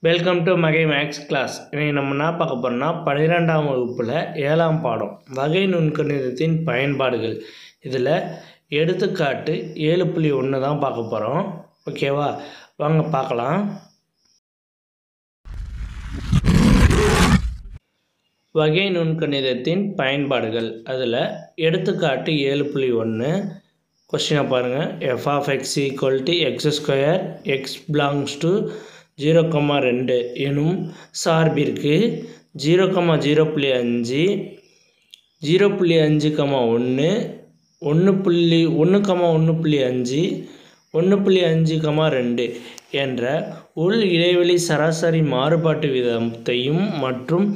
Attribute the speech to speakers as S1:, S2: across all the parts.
S1: Welcome to மகை Max class. இன்றைக்கி நம்ம என்ன பார்க்க போகிறோம்னா 12ஆம் வகுப்பில் 7ஆம் பாடம் வகை நுண்கணிதத்தின் பயன்பாடுகள். இதில் எடுத்துக்காட்டு 7.1 தான் பார்க்க போகிறோம். ஓகேவா, வாங்க பார்க்கலாம். வகை நுண்கணிதத்தின் பயன்பாடுகள். அதில் எடுத்துக்காட்டு 7.1 கொஸ்டினை பாருங்கள். f(x) = x² x belongs to 0,2 எனும் சார்பிற்கு 0,0.5 0.5, 1, 1,1,5, 1,5,2 என்ற உள் இடைவெளி சராசரி மாறுபாட்டு வீதத்தையும் மற்றும்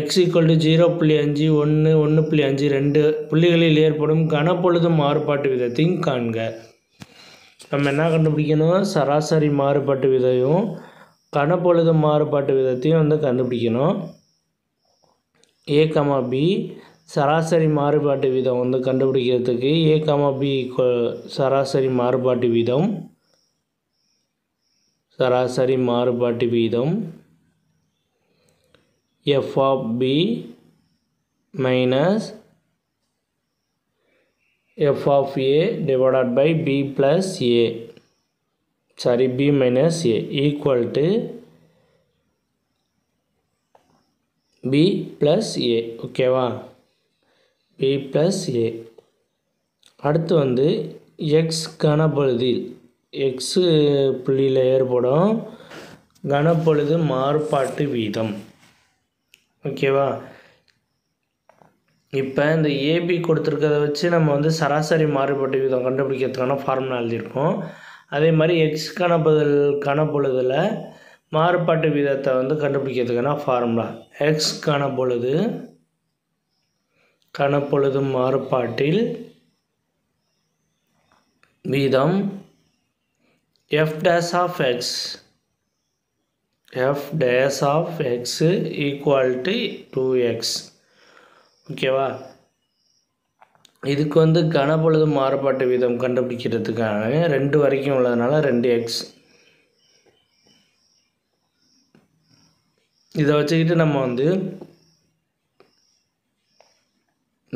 S1: x = 0.5, 1, 1.5, 2 புள்ளிகளில் ஏற்படும் கனப்பொழுது மாறுபாட்டு வீதத்தையும் காண்க. நம்ம என்ன கண்டுபிடிக்கணும்? சராசரி மாறுபாட்டு வீதத்தையும் கனப்பொழுது மாறுபாட்டு வீதத்தையும் கண்டுபிடிக்கணும். a, b சராசரி மாறுபாட்டு வீதம் கண்டுபிடிக்கிறதுக்கு a, b சராசரி மாறுபாட்டு வீதம் f(b) minus f(a) divided by b plus a b minus a equal to b plus a. ஓகேவா, b plus a. அடுத்து x கனப்பொழுதில் x புள்ளியில் ஏற்படும் கனப்பொழுது மாறுபாட்டு வீதம். ஓகேவா, இப்போ இந்த ஏபி கொடுத்துருக்கதை வச்சு நம்ம சராசரி மாறுபாட்டு வீதம் கண்டுபிடிக்கிறதுக்கான ஃபார்முலா எழுதியிருக்கோம். அதே மாதிரி எக்ஸ் கனப்பொழுதில் மாறுபாட்டு வீதத்தை கண்டுபிடிக்கிறதுக்கான ஃபார்முலா எக்ஸ் கனப்பொழுது மாறுபாட்டில் வீதம் f dash of x equal to 2x. ஓகேவா, இதுக்கு கனப்பொழுது மாறுபாட்டு வீதம் கண்டுபிடிக்கிறதுக்கான 2 வரைக்கும் உள்ளதுனால 2x. இதை வச்சுக்கிட்டு நம்ம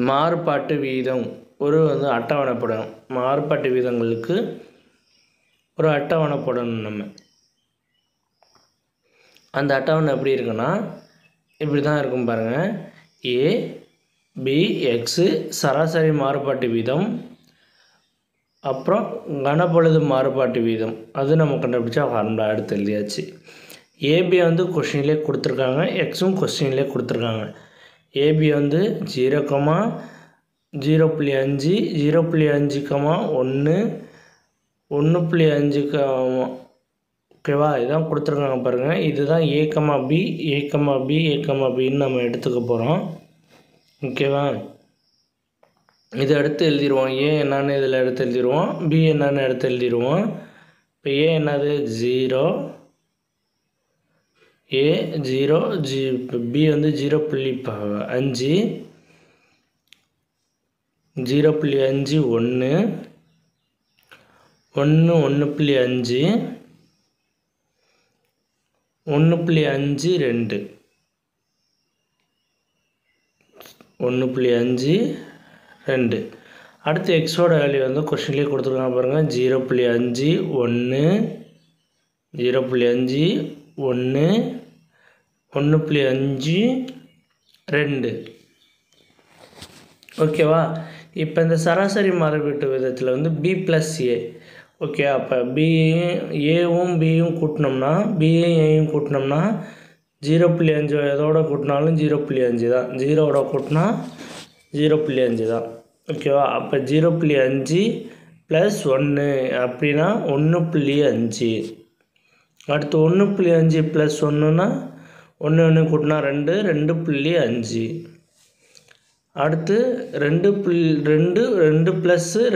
S1: மாறுபாட்டு வீதம் ஒரு அட்டவணைப்படணும். மாறுபாட்டு வீதங்களுக்கு ஒரு அட்டவணைப்படணும். நம்ம அந்த அட்டவணை எப்படி இருக்குன்னா இப்படி தான் இருக்கும் பாருங்கள். a, b, x சராசரி மாறுபாட்டு வீதம், அப்புறம் கனப்பொழுது மாறுபாட்டு வீதம் அது நம்ம கண்டுபிடிச்சா ஃபார்முலா எடுத்து எழுதியாச்சு. ஏபி கொஸ்டின்லேயே கொடுத்துருக்காங்க, எக்ஸும் கொஸ்டின்லேயே கொடுத்துருக்காங்க. ஏபி 0,0.5, 0.5, 1, 1.5. ஓகேவா, இதுதான் கொடுத்துருக்காங்க பாருங்கள். இதுதான் a, b, பின்னு நம்ம எடுத்துக்க போகிறோம். ஓகேவா, இதை எடுத்து எழுதிடுவோம். ஏ என்னன்னு இதில் எடுத்து எழுதிடுவோம், பி என்னன்னு எடுத்து எழுதிடுவோம். இப்போ ஏ என்னது 0, ஏ 0, பி 0.5, 0.5, 1, 1.5, 1.5, 2, 1.5, 2. அடுத்து எக்ஸோட வேல்யூ கொஸ்டின்லேயே கொடுத்துருக்காங்க பாருங்கள். 0.5, 1, 0.5, 1, 1.5, 2. ஓகேவா, இப்போ இந்த சராசரி மாறுபாட்டு விதத்தில் b + a. ஓகே, அப்போ ஏவும் பியும் கூட்டினோம்னா பியும் ஏயும் கூட்டினோம்னா 0.5 எதோட கூட்டினாலும் 0.5 தான், 0ஓட கூட்டினா 0.5 தான். ஓகேவா, அப்போ 0.5 + 1 அப்படின்னா 1.5. அடுத்து 1.5 + 1ன்னா 1 கூட்டினா 2, 2.5. அடுத்து 2 +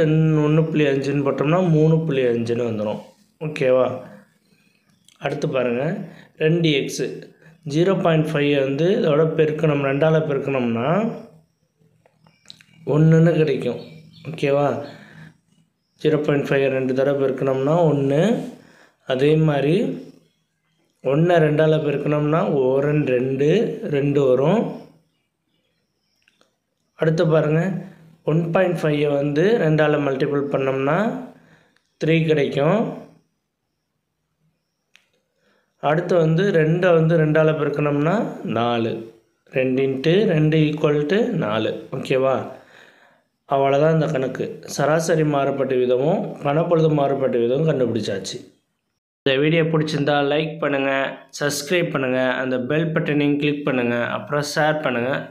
S1: 1.5ன்னு போட்டோம்னா 3.5ன்னு வந்துடும். ஓகேவா, அடுத்து பாருங்கள் 2x 0.5 இதோட பெருக்கணும், 2ஆல் பெருக்கணும்னா 1ன்னு கிடைக்கும். ஓகேவா, 0.5 2 தடவை பெருக்கணும்னா 1. அதே மாதிரி 1 2ஆல் பெருக்கணும்னா 1 2 2 வரும். அடுத்து பாருங்கள் 1.5 வந்து 2ஆல் மல்டிபிள் பண்ணோம்னா 3 கிடைக்கும். அடுத்து வந்து 2 வந்து 2ஆல் பெருக்கணும்னா 4. 2 × 2 = 4. ஓகேவா? அவ்வளோதான் இந்த கணக்கு. சராசரி மாறுபாட்டு வீதமும் கணப்பொழுது மாறுபாட்டு வீதமும் கண்டுபிடிச்சாச்சு. இந்த வீடியோ பிடிச்சிருந்தா லைக் பண்ணுங்கள், சப்ஸ்கிரைப் பண்ணுங்கள், அந்த பெல் பட்டனையும் கிளிக் பண்ணுங்கள், அப்புறம் ஷேர் பண்ணுங்கள்.